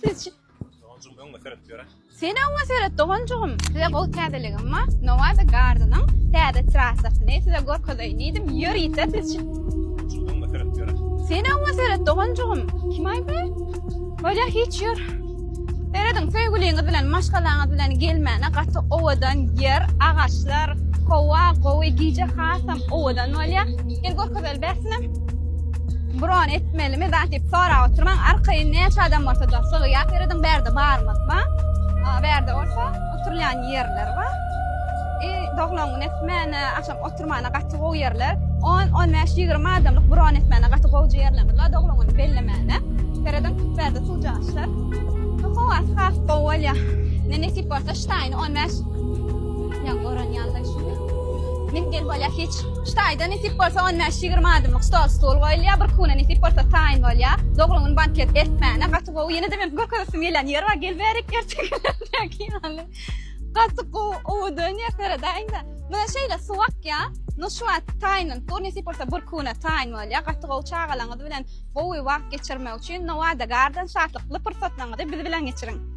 Doğancığım ben meferet göre. Seni ona seyret doğancığım. Size bu tədiligim ma? Novada Garden'ın tədi trasasını size gorkodayınıydım. Yürüyse siz. Doğancığım ben meferet göre. Seni ona seyret doğancığım. Kim ay be? Öyle hiç yür. Eredin sevgiliğiniz bilen, maşkalarınız bilen gelmene katı ovadan yer, ağaçlar, kova giyce khasam ovadan öyle. Gel gorkodayl besinem. Buron etmeli mi? Dantip sonra oturman arkayı ne adam varsa da sığıya eredin berde barmaz ba? Berde olsa oturulan yerler ba? Doğlanın etmene, akşam oturmana katı o yerler. 10-15-20 adamlık buron etmene katı o yerler. La doğlanın bellemene. Eredin berde tuğcaşlar. Hava khas qowalya. Ne tip varsa Stein 15. Ya oran yanlış şu. Men gel wala hiç. Stayda ne tip varsa 15-20 adamlık stol qoyilya bir kuna ne tip varsa tayin bolya. Doğruğun banket etmene qatı o yine de men gorkasım yelan yer va gel berek gerçekten. Qatı o dünya karadayında. Mana şeyle suwak ya. Nuşuat tayin tur ne tip varsa bir kuna tayin bolya. Qatı o çağalanı bilen bu vaqt geçirmek için Novada Garden şartlıklı fırsatlarını biz bilen geçirin.